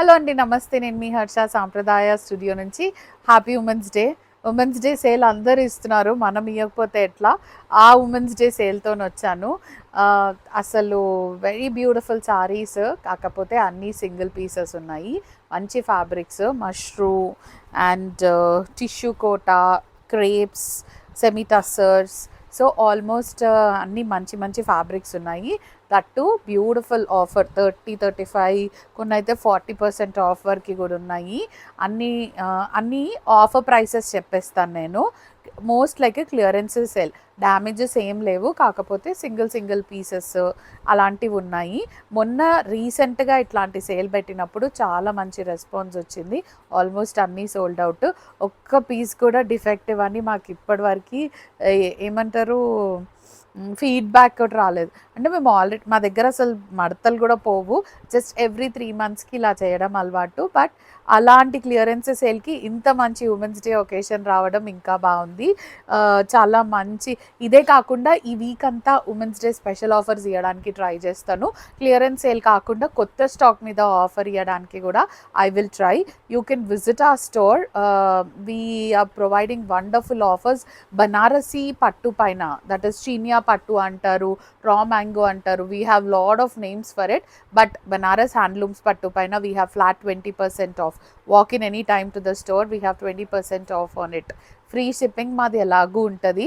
Hello అండి, నమస్తే. నేను మీ హర్ష సాంప్రదాయ స్టూడియో నుంచి. Happy women's day. Women's day sale అందరూ ఇస్తున్నారు, మనం ఇవ్వకపోతే ఎట్లా? ఆ ఉమెన్స్ డే సేల్తో వచ్చాను. అసలు వెరీ బ్యూటిఫుల్ సారీస్, కాకపోతే అన్నీ సింగిల్ పీసెస్ ఉన్నాయి. మంచి fabrics, mashru and tissue Kota, crepes, semi tussars. So almost అన్నీ మంచి మంచి ఫ్యాబ్రిక్స్ ఉన్నాయి. దట్టు బ్యూటిఫుల్ ఆఫర్ 30-35, కొన్ని అయితే 40% ఆఫర్కి కూడా ఉన్నాయి. అన్నీ అన్నీ ఆఫర్ ప్రైసెస్ చెప్పేస్తాను నేను. Most like clearance sale. Damages ఏం లేవు, కాకపోతే సింగిల్ పీసెస్ అలాంటివి ఉన్నాయి. మొన్న రీసెంట్గా ఇట్లాంటి సేల్ పెట్టినప్పుడు చాలా మంచి రెస్పాన్స్ వచ్చింది. ఆల్మోస్ట్ అన్నీ సోల్డ్ అవుట్. ఒక్క పీస్ కూడా డిఫెక్టివ్ అని మాకు ఇప్పటివరకు ఏమంటారు ఫీడ్బ్యాక్ కూడా రాలేదు. అంటే మేము ఆల్రెడీ మా దగ్గర అసలు మడతలు కూడా పోవు. జస్ట్ ఎవ్రీ 3 monthsకి ఇలా చేయడం అలవాటు. బట్ అలాంటి క్లియరెన్స్ సేల్కి ఇంత మంచి ఉమెన్స్ డే ఒకేషన్ రావడం ఇంకా బాగుంది. చాలా మంచి. ఇదే కాకుండా ఈ వీక్ అంతా ఉమెన్స్ డే స్పెషల్ ఆఫర్స్ ఇవ్వడానికి ట్రై చేస్తాను. క్లియరెన్స్ సేల్ కాకుండా కొత్త స్టాక్ మీద ఆఫర్ ఇవ్వడానికి కూడా I will try. You can visit our store. We are providing wonderful offers. Banarasi పట్టు పైన, దట్ ఈస్ చీనియా పట్టు అంటారు, రా మ్యాంగో అంటారు. We have lot of names for it. But Banaras handlooms పట్టు పైన we have flat 20% of. Walk in any time to the store, we have 20% of on it. Free shipping మాది ఎలాగూ ఉంటుంది.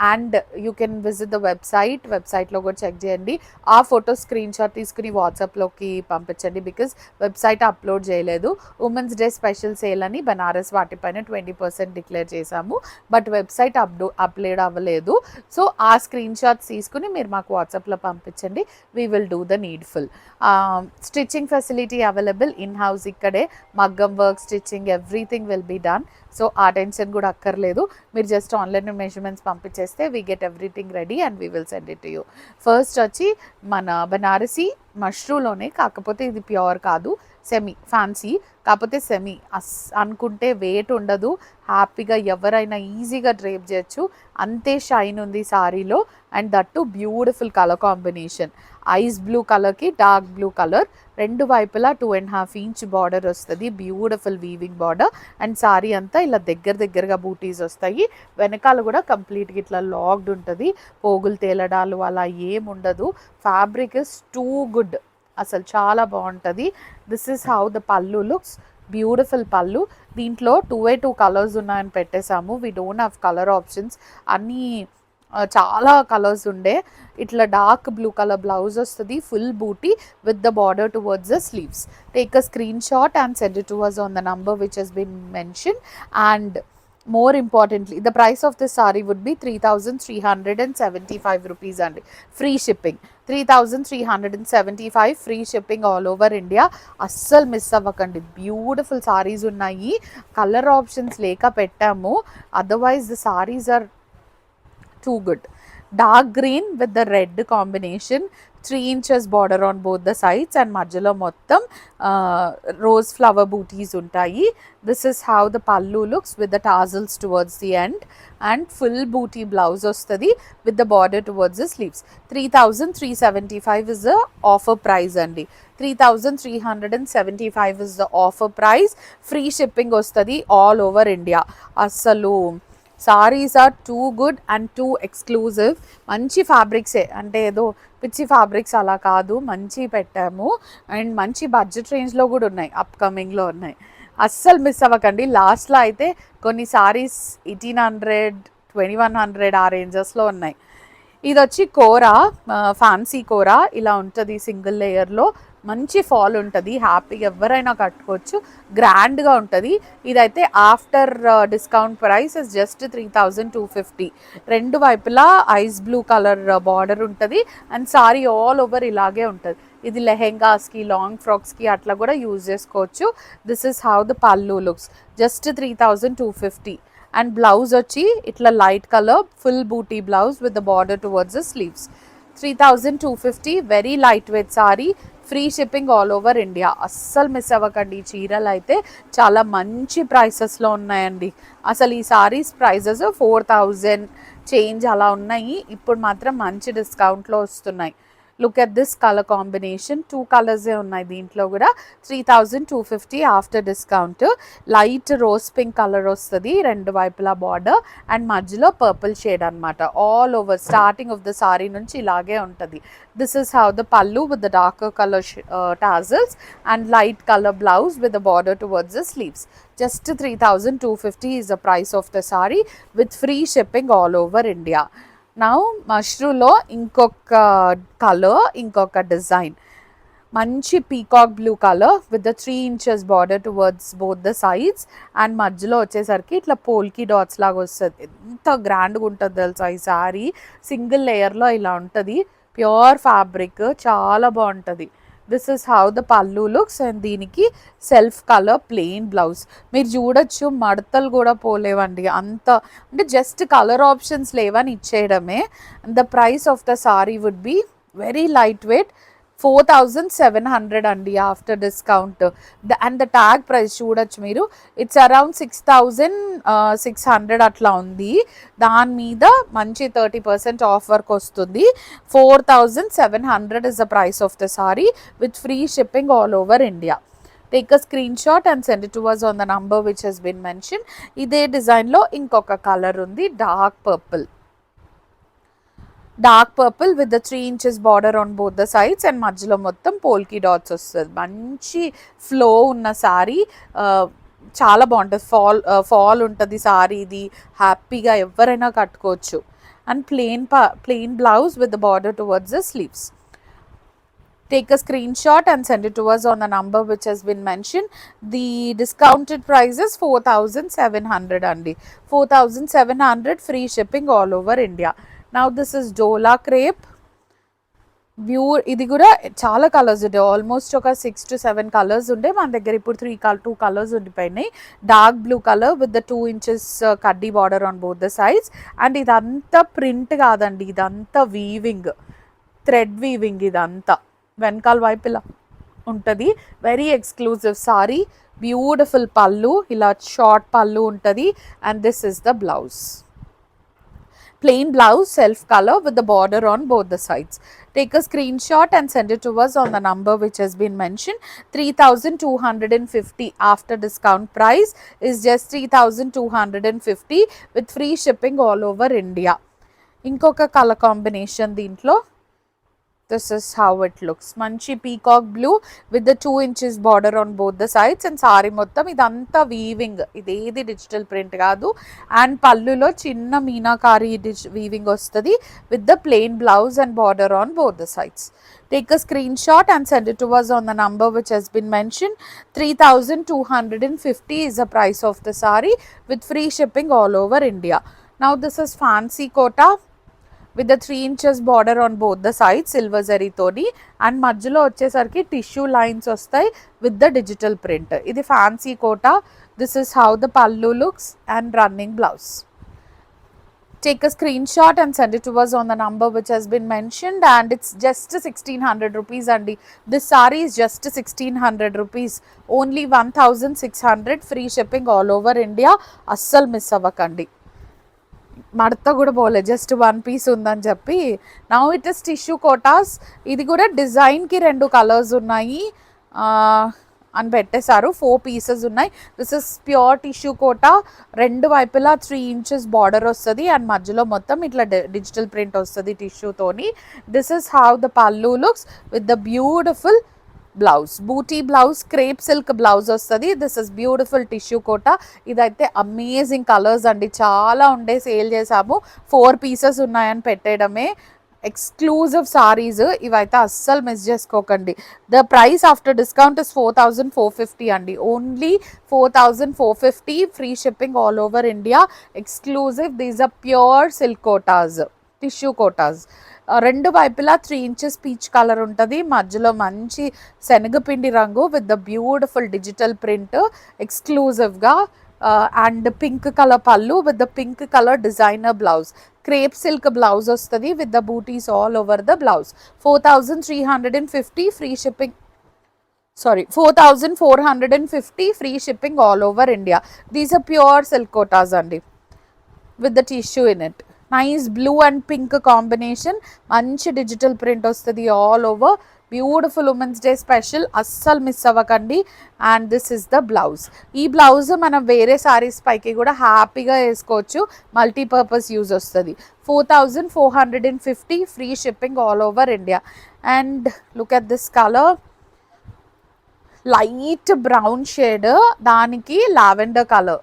And you can visit the వెబ్సైట్లో కూడా check చేయండి. ఆ photo screen shot తీసుకుని వాట్సాప్లోకి పంపించండి, బికాజ్ వెబ్సైట్ అప్లోడ్ చేయలేదు. ఉమెన్స్ డే స్పెషల్ సేల్ అని బనారస్ వాటిపైన 20% డిక్లేర్ చేశాము, బట్ వెబ్సైట్ అప్లోడ్ అవ్వలేదు. సో ఆ స్క్రీన్ షాట్స్ తీసుకుని మీరు మాకు వాట్సాప్లో పంపించండి. We will do the needful. Stitching facility available in house. ఇక్కడే మగ్గం work, stitching, everything will be done. So ఆ టెన్షన్ కూడా అక్కర్లేదు. మీరు జస్ట్ ఆన్లైన్ మెజర్మెంట్స్ పంపించేస్తే we get everything ready and we will send it to you. First వచ్చి మన బనారసి మష్రూలోనే, కాకపోతే ఇది ప్యూర్ కాదు, సెమీ ఫ్యాన్సీ. కాకపోతే సెమీ అనుకుంటే వెయిట్ ఉండదు. హ్యాపీగా ఎవరైనా ఈజీగా డ్రేప్ చేయొచ్చు. అంతే షైన్ ఉంది సారీలో. And that beautiful colour combination. Ice blue కలర్కి డార్క్ బ్లూ కలర్, రెండు వైపులా 2.5 inch బార్డర్ వస్తుంది. Beautiful weaving border. And sari అంతా ఇలా దగ్గరగా బూటీస్ వస్తాయి. వెనకాల కూడా కంప్లీట్గా ఇట్లా లాక్డ్ ఉంటుంది. పోగులు తేలడాలు అలా ఏం ఉండదు. ఫ్యాబ్రిక్ ఇస్ టూ గుడ్, అసలు చాలా బాగుంటుంది. This is how the pallu looks. Beautiful pallu. దీంట్లో 2 కలర్స్ ఉన్నాయని పెట్టేశాము. We don't have colour options. అన్నీ చాలా కలర్స్ ఉండే. ఇట్లా డార్క్ బ్లూ కలర్ బ్లౌజ్ వస్తుంది, full buti with the border towards the sleeves. Take a screen shot and send it to us on the number which has been mentioned. And more importantly, the price of this saree would be 3,375 rupees and free shipping. 3,375 free shipping all over India. అస్సలు miss అవ్వకండి. Beautiful saris ఉన్నాయి. Colour options లేక పెట్టాము, otherwise the saris are too good. Dark green with the red combination, 3 inches border on both the sides, and మధ్యలో మొత్తం rose flower booties ఉంటాయి. This is how the pallu looks with the tassels towards the end, and full booty blouse వస్తుంది with the border towards the sleeves. 3,375 is the offer price అండి. 3,375 is the offer price. Free shipping వస్తుంది all over India. అస్సలు saris are too good and too exclusive. మంచి ఫ్యాబ్రిక్సే, అంటే ఏదో పిచ్చి fabrics అలా కాదు, మంచి పెట్టాము. అండ్ మంచి బడ్జెట్ రేంజ్లో కూడా ఉన్నాయి, అప్కమింగ్లో ఉన్నాయి. అస్సలు మిస్ అవ్వకండి. లాస్ట్లో అయితే కొన్ని సారీస్ 1,800, 2,100 ఆ రేంజెస్లో ఉన్నాయి. ఇది వచ్చి కోరా, ఫ్యాన్సీ కోరా ఇలా ఉంటుంది. సింగిల్ లేయర్లో మంచి ఫాల్ ఉంటుంది. హ్యాపీగా ఎవరైనా కట్టుకోవచ్చు. గ్రాండ్గా ఉంటుంది. ఇదైతే after discount price is just 3,250. రెండు వైపులా ఐస్ బ్లూ కలర్ బార్డర్ ఉంటుంది. అండ్ సారీ ఆల్ ఓవర్ ఇలాగే ఉంటుంది. ఇది లెహెంగాస్కి, లాంగ్ ఫ్రాక్స్కి అట్లా కూడా యూజ్ చేసుకోవచ్చు. This is how the pallu looks. Just 3,250. And blouse వచ్చి ఇట్లా light colour full buti blouse with the border towards the sleeves. 3,250. Very light weight sari. Free shipping all over India. అస్సలు miss అవ్వకండి. ఈ చీరలు అయితే చాలా మంచి ప్రైసెస్లో ఉన్నాయండి. అసలు ఈ సారీస్ ప్రైజెస్ 4,000 చేంజ్ అలా ఉన్నాయి. ఇప్పుడు మాత్రం మంచి డిస్కౌంట్లో వస్తున్నాయి. Look at this colour combination, 2 కలర్సే ఉన్నాయి దీంట్లో కూడా. 3250 after discount. Light rose pink colour వస్తుంది రెండు వైపులా బార్డర్, అండ్ మధ్యలో పర్పుల్ షేడ్ అనమాట. All over starting of the sorry నుంచి ఇలాగే ఉంటుంది. దిస్ ఇస్ హౌ ద పల్లు with the darker colour tassels and light colour blouse with the border towards the sleeves. Just 3250 is the price of the saree with free shipping all over India. Now మష్రూలో ఇంకొక colour, ఇంకొక design, మంచి peacock blue colour with the 3 inches border towards both the sides, and మధ్యలో వచ్చేసరికి ఇట్లా పోల్కి dots లాగా వస్తుంది. ఎంత గ్రాండ్గా ఉంటుంది తెలుసా ఈ శారీ. సింగిల్ లేయర్లో ఇలా ఉంటుంది, ప్యూర్ ఫ్యాబ్రిక్, చాలా బాగుంటుంది. This is how the pallu looks, and దీనికి సెల్ఫ్ కలర్ ప్లెయిన్ బ్లౌజ్. మీరు చూడొచ్చు మడతలు కూడా పోలేవండి, అంత అంటే జస్ట్ కలర్ ఆప్షన్స్ లేవని ఇచ్చేయడమే. The price of the sari would be very light weight, 4700 అండి after discount. And the tag price చూడొచ్చు మీరు, ఇట్స్ అరౌండ్ 6600 అట్లా ఉంది. దాని మీద మంచి 30% ఆఫర్కి వస్తుంది. 4700 is the price of the sorry with free shipping all over India. Take a screen shot and send it to us on the number which has been mentioned. ఇదే డిజైన్లో ఇంకొక కలర్ ఉంది, dark purple. Dark purple with the 3 inches border on both the sides, and మధ్యలో మొత్తం పోల్కి dots వస్తుంది. మంచి flow ఉన్న శారీ, చాలా బాగుంటుంది. ఫాల్ ఉంటుంది శారీ, ఇది హ్యాపీగా ఎవరైనా కట్టుకోవచ్చు. And plain blouse with the border towards the sleeves. Take a screenshot and send it to us on the number which has been mentioned. The discounted price is 4700 andi. 4700 free shipping all over India. Now this is Dola crepe. ఇది కూడా చాలా colours ఉంటాయి, almost ఒక 6 to 7 colours ఉంటాయి మన దగ్గర. ఇప్పుడు 2 colours ఉండిపోయినాయి. Dark blue colour with the 2 inches కడ్డీ border on both the sides. And ఇదంతా ప్రింట్ కాదండి, ఇదంతా వీవింగ్, థ్రెడ్ వీవింగ్. ఇదంతా వెనకాల వైపు ఇలా ఉంటుంది. వెరీ ఎక్స్క్లూజివ్ సారీ, బ్యూటిఫుల్ పళ్ళు, ఇలా షార్ట్ పళ్ళు ఉంటుంది. And this is the blouse. Plain blouse, self color with the border on both the sides. Take a screenshot and send it to us on the number which has been mentioned. 3250 after discount price is just 3250 with free shipping all over India. Inkoka color combination దీంట్లో. This is how it looks. మంచి peacock blue with the 2 inches border on both the sides, and sorry మొత్తం ఇదంతా weaving, ఇదేది digital print కాదు. And పళ్ళులో చిన్న meenakari weaving వస్తుంది with the plain blouse and border on both the sides. Take a screenshot and send it to us on the number which has been mentioned. 3250 is the price of the saree with free shipping all over India. Now this is fancy kota with the 3 inches border on both the sides, silver zari toni, and మధ్యలో వచ్చేసరికి tissue lines వస్తాయి with the digital print. ఇది fancy kota. This is how the pallu looks and running blouse. Take a screenshot and send it to us on the number which has been mentioned, and it's just 1600 rupees andi. This saree is just 1600 rupees, only 1600 free shipping all over India. Assal miss avakandi. మడత కూడా పోలే, just 1 piece ఉందని చెప్పి. Now it is tissue Kotas. ఇది కూడా డిజైన్కి 2 colours ఉన్నాయి అని పెట్టేశారు. 4 pieces ఉన్నాయి. This is pure tissue Kota. 2 వైపులా 3 inches బార్డర్ వస్తుంది, అండ్ మధ్యలో మొత్తం ఇట్లా డిజిటల్ ప్రింట్ వస్తుంది టిష్యూతోని. This is how the pallu looks with the beautiful blouse, booti blouse, crepe silk blouse వస్తుంది. This is beautiful tissue Kota. ఇదైతే అమేజింగ్ కలర్స్ అండి, చాలా ఉండే సేల్ చేసాము. 4 pieces ఉన్నాయని పెట్టేయడమే. ఎక్స్క్లూజివ్ సారీస్ ఇవైతే అస్సలు మిస్ చేసుకోకండి. The price after discount is 4450 అండి, only 4450 free shipping all over India. Exclusive. These are pure silk Kotas, tissue Kotas. 2 వైపులా 3 inches పీచ్ కలర్ ఉంటుంది, మధ్యలో మంచి శనగపిండి రంగు with the beautiful digital print ఎక్స్క్లూజివ్గా. And pink colour pallu with the pink colour designer blouse. Crepe silk blouse వస్తుంది with the bootis all over the blouse. 4350 free shipping, sorry 4450 free shipping all over India. These are pure silk Kotas అండి with the tissue in it. Nice blue and pink combination, మంచి digital print వస్తుంది all over. Beautiful women's day special, అస్సలు miss అవ్వకండి. And this is the blouse. ఈ blouse మనం వేరే సారీస్ పైకి కూడా హ్యాపీగా వేసుకోవచ్చు, మల్టీపర్పస్ యూజ్ వస్తుంది. 4450, free shipping all over India. And look at this colour, light brown shade, దానికి lavender colour,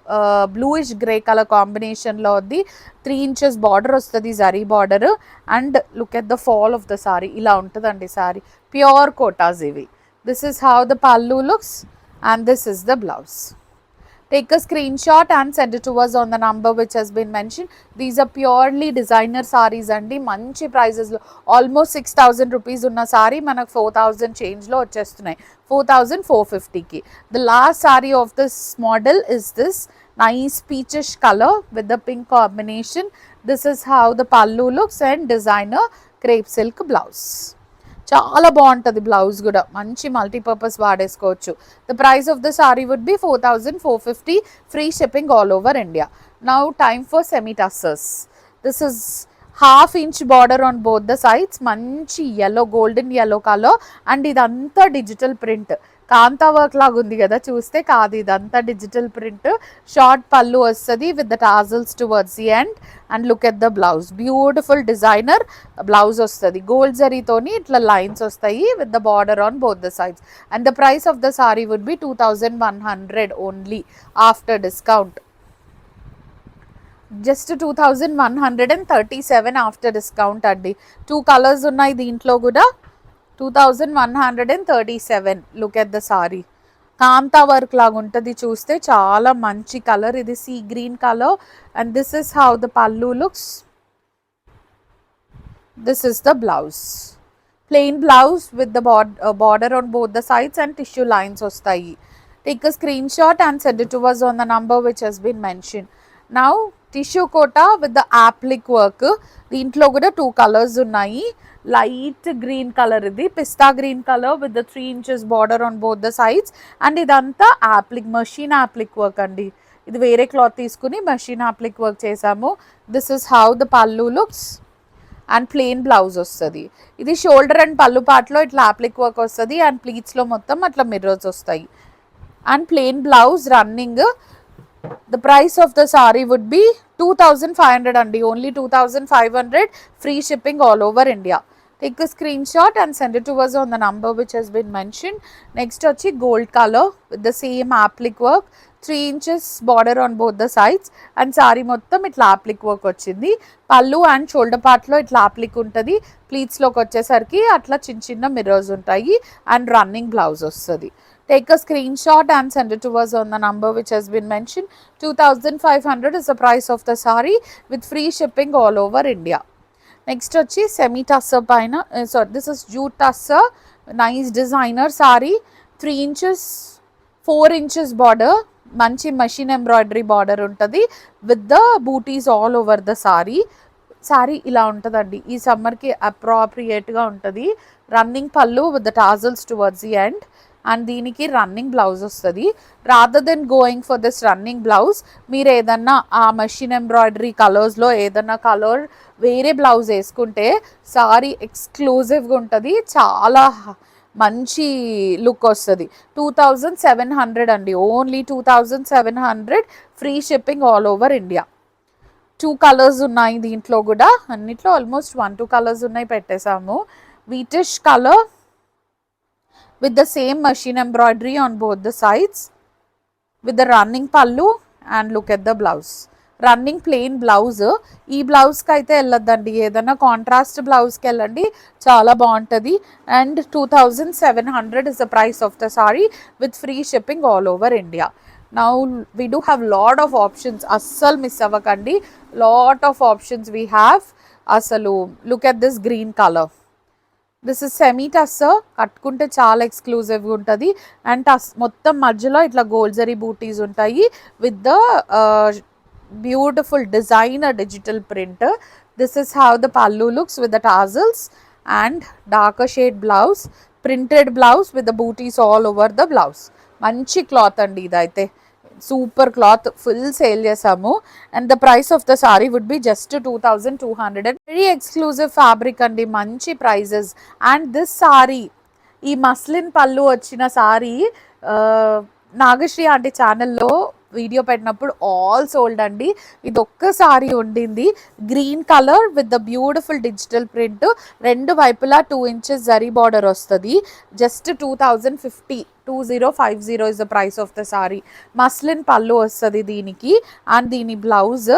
bluish grey colour కాంబినేషన్లో ఉంది. 3 inches బార్డర్ వస్తుంది, zari border. And look at the fall of the sari, ఇలా ఉంటుందండి సారీ. ప్యూర్ కోటాస్ ఇవి. This is how the pallu looks and this is the blouse. Take a screenshot and send it to us on the number which has been mentioned. These are purely designer sarees andi, manchi prices lo, almost 6000 rupees unna saree manaku 4000 change lo vachestunnayi, 4450 ki. The last saree of this model is this nice peachish color with the pink combination. This is how the pallu looks and designer crepe silk blouse. చాలా బాగుంటుంది blouse కూడా, మంచి multipurpose వాడేసుకోవచ్చు. The price of the sari would be 4450, free shipping all over India. Now time for semi tussars. This is 1/2 inch border on both the sides, మంచి yellow, golden yellow colour. And ఇదంతా digital print, kantha work లాగా ఉంది కదా చూస్తే, కాదు ఇదంతా digital print. Short pallu వస్తుంది with the tassels towards the end. And look at the blouse, beautiful designer blouse వస్తుంది, గోల్డ్ జరీతోని ఇట్లా లైన్స్ వస్తాయి with the border on both the sides. And the price of the sari would be 2100 only after discount. Just 2137 after discount అండి. 2 colours ఉన్నాయి దీంట్లో కూడా. 2137. Look at the sari, kantha work లాగా ఉంటుంది చూస్తే, చాలా మంచి కలర్ ఇది, sea green colour. And this is how the pallu looks. This is the blouse, plain blouse with the border on both the sides and tissue lines వస్తాయి. Take a screen shot and send it to us on the number which has been mentioned. Now tissue Kota with the applique work. దీంట్లో కూడా 2 colours ఉన్నాయి. Light green colour, ఇది pista green colour with the 3 inches border on both the sides. And ఇదంతా appliqué, machine appliqué work అండి. ఇది వేరే cloth తీసుకుని machine appliqué work చేసాము. This is how the pallu looks and plain blouse వస్తుంది. ఇది షోల్డర్ అండ్ పల్లు పార్ట్లో ఇట్లా యాప్లిక్ వర్క్ వస్తుంది అండ్ ప్లీట్స్లో మొత్తం అట్లా మిర్రర్స్ వస్తాయి. And plain blouse running. The price of the saree would be 2500 andi, only 2500, free shipping all over India. Take a screenshot and send it to us on the number which has been mentioned. Next వచ్చి gold color with the same applique work, 3 inches border on both the sides. And saree మొత్తం ఇట్లా applique work వచ్చింది. పల్లు and shoulder పార్ట్లో ఇట్లా applique ఉంటుంది. ప్లీట్స్లోకి వచ్చేసరికి అట్లా చిన్న చిన్న మిర్రర్స్ ఉంటాయి అండ్ రన్నింగ్ బ్లౌజ్ వస్తుంది. Take a screenshot and send it to us on the number which has been mentioned. 2500 is the price of the saree with free shipping all over India. Next వచ్చి semi tussar పైన, sorry, this is jute tussar, nice designer saree, 3 inches 4 inches border, మంచి machine embroidery border ఉంటుంది with the booties all over the saree. Sorry ఇలా ఉంటుందండి, ఈ సమ్మర్కి అప్రోప్రియేట్గా ఉంటుంది. Running పళ్ళు with the tassels towards the end. And దీనికి రన్నింగ్ బ్లౌజ్ వస్తుంది. Rather than going for this running blouse, మీరు ఏదన్నా ఆ మషిన్ ఎంబ్రాయిడరీ కలర్స్లో ఏదన్నా కలర్ వేరే బ్లౌజ్ వేసుకుంటే సారీ ఎక్స్క్లూజివ్గా ఉంటుంది, చాలా మంచి లుక్ వస్తుంది. 2700 అండి, only 2700, free shipping all over India. 2 colours ఉన్నాయి దీంట్లో కూడా, అన్నిట్లో ఆల్మోస్ట్ 1-2 కలర్స్ ఉన్నాయి, పెట్టేసాము. Wheatish colour with the same machine embroidery on both the sides with the running pallu. And look at the blouse, running plain blouse. ఈ బ్లౌజ్కి అయితే వెళ్ళొద్దండి, ఏదైనా కాంట్రాస్ట్ బ్లౌజ్కి వెళ్ళండి, చాలా బాగుంటుంది. And 2700 is the price of the saree with free shipping all over India. Now we do have lot of options, అస్సలు miss అవ్వకండి, lot of options we have అసలు. look at this green color. This is semi tussar, కట్టుకుంటే చాలా ఎక్స్క్లూజివ్గా ఉంటుంది. And మొత్తం మధ్యలో ఇట్లా గోల్డ్ జరీ బూటీస్ ఉంటాయి with the beautiful designer digital print. This is how the pallu looks with the tassels and darker shade blouse, printed blouse with the bootis all over the blouse. మంచి cloth అండి ఇదైతే, సూపర్ క్లాత్ ఫుల్ సేల్ చేసాము. And the price of the sari would be just 2200. Very exclusive fabric అండి, మంచి prices. And this sari, ఈ muslin pallu వచ్చిన sari Nagashri aunty ఛానల్లో video పెట్టినప్పుడు ఆల్ సోల్డ్ అండి. ఇది ఒక్కసారి ఉండింది. Green colour with the beautiful digital print, రెండు వైపులా 2 ఇంచెస్ జరీ బార్డర్ వస్తుంది. Just 2050 2050 is the price of the sorry. Muslin పళ్ళు వస్తుంది దీనికి. అండ్ దీని బ్లౌజ్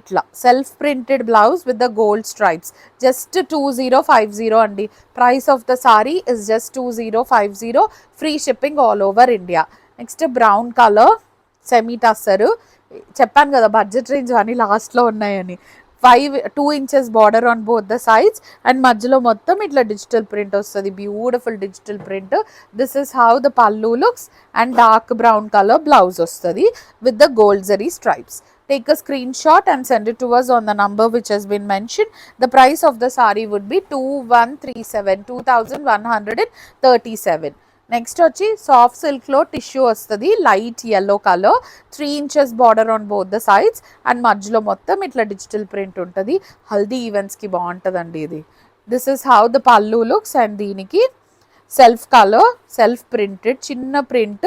ఇట్లా self printed blouse with the gold stripes. Just 2050 అండి. Price of the sorry is just 2050. Free shipping all over India. Next brown colour semi tussar. చెప్పాను కదా budget range అని లాస్ట్లో ఉన్నాయని. 2 inches border on both the sides and మధ్యలో మొత్తం ఇట్లా digital print వస్తుంది, beautiful digital print. This is how the pallu looks. And dark brown colour blouse వస్తుంది with the gold zari stripes. Take a screenshot and send it to us on the number which has been mentioned. The price of the saree would be 2137, 2137. Next వచ్చి soft సిల్క్లో tissue వస్తుంది, light yellow colour, 3 inches border on both the sides and మధ్యలో మొత్తం ఇట్లా digital print ఉంటుంది. హల్దీ ఈవెంట్స్కి బాగుంటుందండి ఇది. This is how the pallu looks. And దీనికి సెల్ఫ్ కలర్, సెల్ఫ్ ప్రింటెడ్ చిన్న ప్రింట్,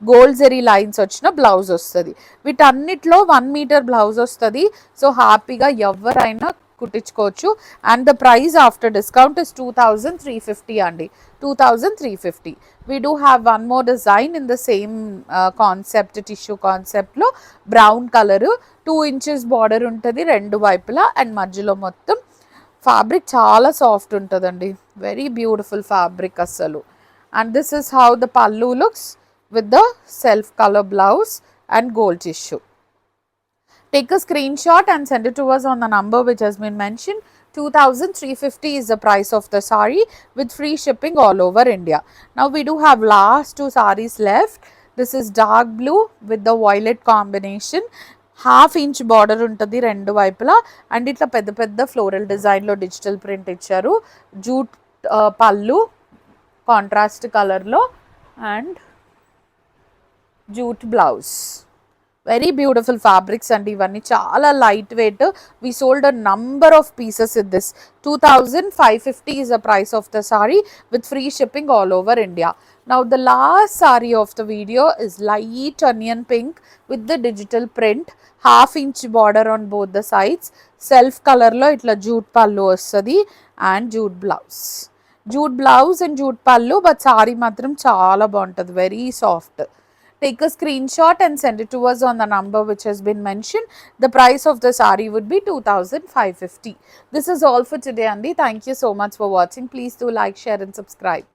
గోల్డ్ జెరీ లైన్స్ వచ్చిన బ్లౌజ్ వస్తుంది. వీటన్నిటిలో 1 మీటర్ బ్లౌజ్ వస్తుంది. సో హ్యాపీగా ఎవరైనా కుట్టించుకోవచ్చు. And the price after discount is 2350 అండి, 2350. We do have one more design in the same concept, tissue కాన్సెప్ట్లో. బ్రౌన్ కలరు, 2 ఇంచెస్ బార్డర్ ఉంటుంది రెండు వైపులా అండ్ మధ్యలో మొత్తం. ఫ్యాబ్రిక్ చాలా సాఫ్ట్ ఉంటుందండి, వెరీ బ్యూటిఫుల్ ఫ్యాబ్రిక్ అస్సలు. And this is how the pallu looks with the self colour blouse and gold tissue. Take a screenshot and send it to us on the number which has been mentioned. 2350 is the price of the saree with free shipping all over India. Now we do have last 2 sarees left. This is dark blue with the violet combination. 1/2 inch border ఉంటుంది రెండు వైపులా and ఇట్లా పెద్ద పెద్ద floral డిజైన్లో digital print ఇచ్చారు. Jute పళ్ళు contrast కలర్లో and jute blouse. Very beautiful fabrics అండి ఇవన్నీ, చాలా light weight. We sold a number of pieces in this. 2550 is the price of the saree with free shipping all over India. Now the last saree of the video is light onion pink with the digital print, 1/2 inch border on both the sides. Self color lo itla jute pallu vastadi and jute blouse. Jute blouse and jute pallu, but saree matram chaala baaguntadi, very soft. Take a screenshot and send it to us on the number which has been mentioned. The price of the saree would be 2550. This is all for today, Andy. Thank you so much for watching. Please do like, share and subscribe.